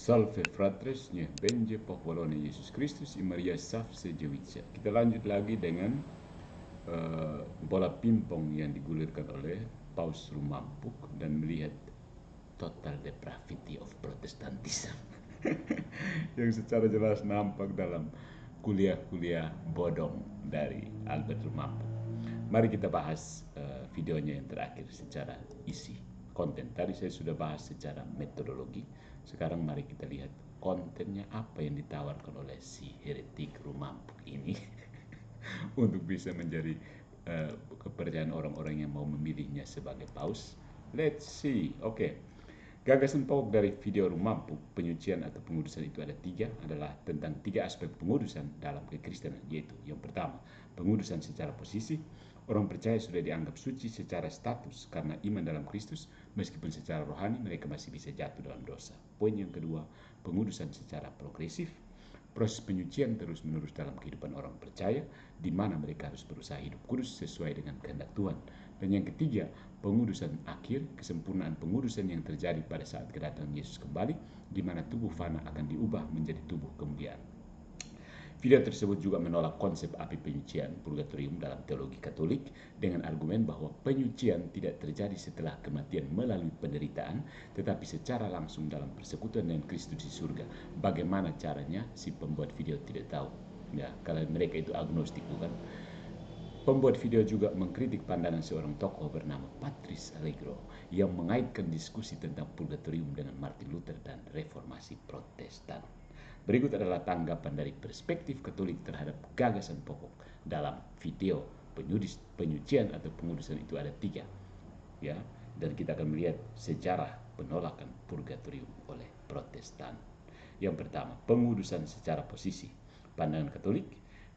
Salve fratres, nye benje popolone Yesus Kristus i Maria Saf Sejewitsa. Kita lanjut lagi dengan bola pimpong yang digulirkan oleh Paus Rumampuk dan melihat total depravity of Protestantism yang secara jelas nampak dalam kuliah-kuliah bodong dari Albert Rumampuk. Mari kita bahas videonya yang terakhir secara isi konten. Tadi saya sudah bahas secara metodologi. Sekarang mari kita lihat kontennya apa yang ditawarkan oleh si heretik Rumampuk ini untuk bisa menjadi kepercayaan orang-orang yang mau memilihnya sebagai paus. Let's see. Oke. Gagasan pokok dari video Rumampuk, penyucian atau pengudusan itu ada tiga, adalah tentang tiga aspek pengudusan dalam kekristenan, yaitu yang pertama, pengudusan secara posisi. Orang percaya sudah dianggap suci secara status karena iman dalam Kristus, meskipun secara rohani mereka masih bisa jatuh dalam dosa. Poin yang kedua, pengudusan secara progresif. Proses penyucian terus-menerus dalam kehidupan orang percaya, di mana mereka harus berusaha hidup kudus sesuai dengan kehendak Tuhan. Dan yang ketiga, pengudusan akhir, kesempurnaan pengudusan yang terjadi pada saat kedatangan Yesus kembali, di mana tubuh fana akan diubah menjadi tubuh kemuliaan. Video tersebut juga menolak konsep api penyucian purgatorium dalam teologi Katolik dengan argumen bahwa penyucian tidak terjadi setelah kematian melalui penderitaan, tetapi secara langsung dalam persekutuan dengan Kristus di surga. Bagaimana caranya? Si pembuat video tidak tahu. Ya, kalau mereka itu agnostik, bukan? Pembuat video juga mengkritik pandangan seorang tokoh bernama Patrice Allegro yang mengaitkan diskusi tentang purgatorium dengan Martin Luther dan reformasi Protestan. Berikut adalah tanggapan dari perspektif Katolik terhadap gagasan pokok dalam video penyucian atau pengudusan itu ada tiga, ya, dan kita akan melihat sejarah penolakan purgatorium oleh Protestan. Yang pertama, pengudusan secara posisi. Pandangan Katolik,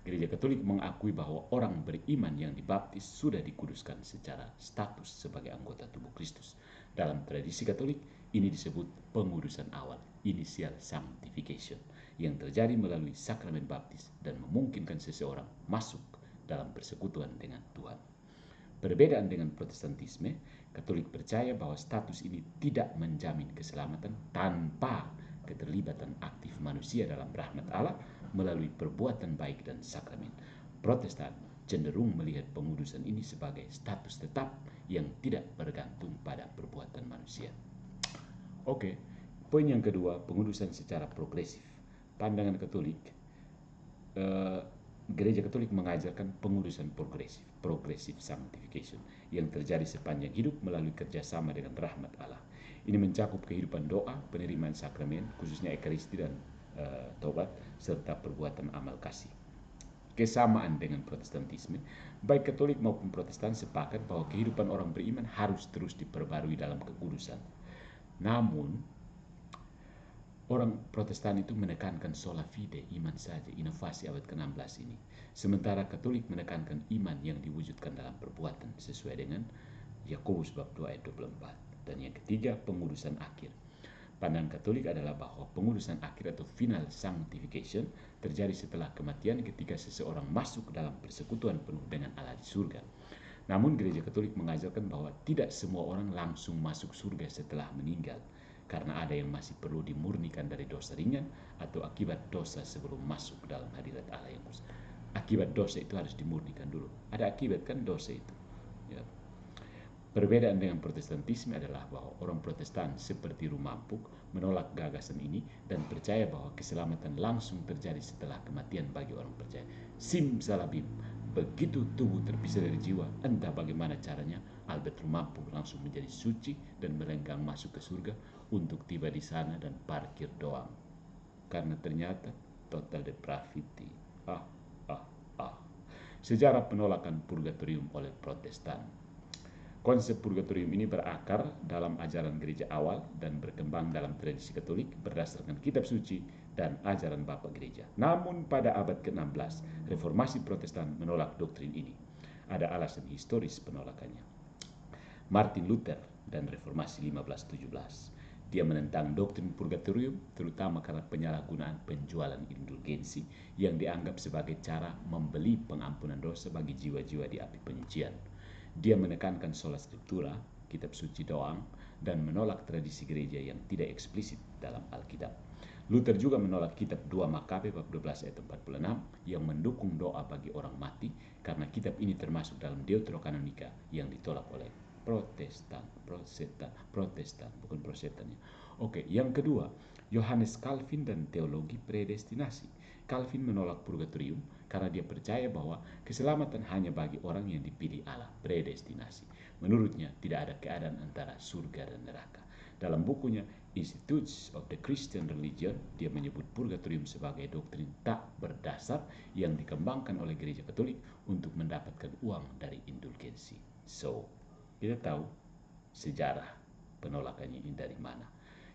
Gereja Katolik mengakui bahwa orang beriman yang dibaptis sudah dikuduskan secara status sebagai anggota tubuh Kristus. Dalam tradisi Katolik, ini disebut pengudusan awal, initial sanctification, yang terjadi melalui sakramen baptis dan memungkinkan seseorang masuk dalam persekutuan dengan Tuhan. Perbedaan dengan Protestantisme, Katolik percaya bahwa status ini tidak menjamin keselamatan tanpa keterlibatan aktif manusia dalam rahmat Allah melalui perbuatan baik dan sakramen. Protestan cenderung melihat pengudusan ini sebagai status tetap yang tidak bergantung pada perbuatan manusia. Oke, poin yang kedua, pengudusan secara progresif. Pandangan Katolik, Gereja Katolik mengajarkan pengudusan progresif sanctification yang terjadi sepanjang hidup melalui kerjasama dengan rahmat Allah. Ini mencakup kehidupan doa, penerimaan sakramen, khususnya Ekaristi dan tobat, serta perbuatan amal kasih. Kesamaan dengan Protestantisme, baik Katolik maupun Protestan sepakat bahwa kehidupan orang beriman harus terus diperbarui dalam kekudusan. Namun, orang Protestan itu menekankan sola fide, iman saja, inovasi abad ke-16 ini. Sementara Katolik menekankan iman yang diwujudkan dalam perbuatan sesuai dengan Yakobus bab 2 ayat 24. Dan yang ketiga, pengudusan akhir. Pandangan Katolik adalah bahwa pengudusan akhir atau final sanctification terjadi setelah kematian ketika seseorang masuk dalam persekutuan penuh dengan Allah di surga. Namun Gereja Katolik mengajarkan bahwa tidak semua orang langsung masuk surga setelah meninggal, karena ada yang masih perlu dimurnikan dari dosa ringan atau akibat dosa sebelum masuk dalam hadirat Allah yang kudus. Akibat dosa itu harus dimurnikan dulu. Ada akibat kan dosa itu. Ya. Perbedaan dengan Protestantisme adalah bahwa orang Protestan seperti Rumampuk menolak gagasan ini dan percaya bahwa keselamatan langsung terjadi setelah kematian bagi orang percaya. Simsalabim, begitu tubuh terpisah dari jiwa, entah bagaimana caranya, Albert Rumampuk langsung menjadi suci dan melenggang masuk ke surga untuk tiba di sana dan parkir doang. Karena ternyata total depravity. Sejarah penolakan purgatorium oleh Protestan. Konsep purgatorium ini berakar dalam ajaran gereja awal dan berkembang dalam tradisi Katolik berdasarkan kitab suci dan ajaran Bapak Gereja. Namun pada abad ke-16, reformasi Protestan menolak doktrin ini. Ada alasan historis penolakannya. Martin Luther dan reformasi 1517. Dia menentang doktrin purgatorium terutama karena penyalahgunaan penjualan indulgensi yang dianggap sebagai cara membeli pengampunan dosa bagi jiwa-jiwa di api penyucian. Dia menekankan sola scriptura, kitab suci doang, dan menolak tradisi gereja yang tidak eksplisit dalam Alkitab. Luther juga menolak kitab 2 Makabe bab 12 ayat 46 yang mendukung doa bagi orang mati karena kitab ini termasuk dalam Deuterokanonika yang ditolak oleh Protestan, bukan Protestannya. Oke, yang kedua, Johannes Calvin dan teologi predestinasi. Calvin menolak purgatorium karena dia percaya bahwa keselamatan hanya bagi orang yang dipilih Allah, predestinasi. Menurutnya, tidak ada keadaan antara surga dan neraka. Dalam bukunya Institutes of the Christian Religion, dia menyebut purgatorium sebagai doktrin tak berdasar yang dikembangkan oleh gereja Katolik untuk mendapatkan uang dari indulgensi. So, kita tahu sejarah penolakannya ini dari mana.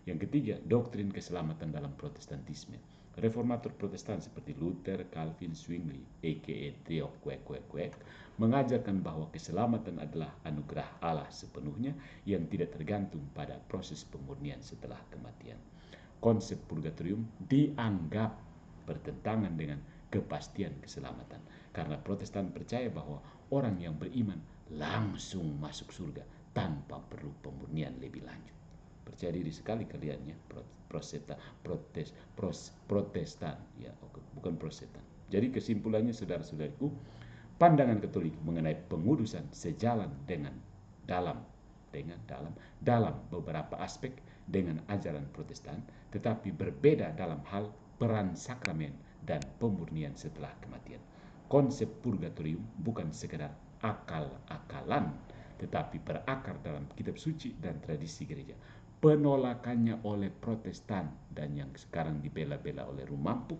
Yang ketiga, doktrin keselamatan dalam Protestantisme. Reformator Protestan seperti Luther, Calvin, Zwingli, a.k.a. Theo Quek, mengajarkan bahwa keselamatan adalah anugerah Allah sepenuhnya yang tidak tergantung pada proses pemurnian setelah kematian. Konsep purgatorium dianggap bertentangan dengan kepastian keselamatan karena Protestan percaya bahwa orang yang beriman langsung masuk surga tanpa perlu pemurnian lebih lanjut. Percaya diri sekali kalian ya, Protestan ya, bukan Protestan. Jadi kesimpulannya saudara-saudariku, pandangan Katolik mengenai pengudusan sejalan dalam beberapa aspek dengan ajaran Protestan, tetapi berbeda dalam hal peran sakramen dan pemurnian setelah kematian. Konsep purgatorium bukan sekedar akal-akalan, tetapi berakar dalam kitab suci dan tradisi gereja. Penolakannya oleh Protestan dan yang sekarang dibela-bela oleh Rumampuk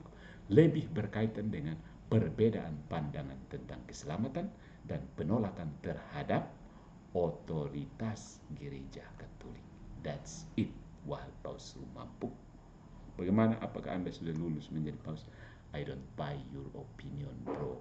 lebih berkaitan dengan perbedaan pandangan tentang keselamatan dan penolakan terhadap otoritas gereja Katolik. That's it, wahai Paus Rumampuk. Bagaimana, apakah Anda sudah lulus menjadi Paus? I don't buy your opinion, bro.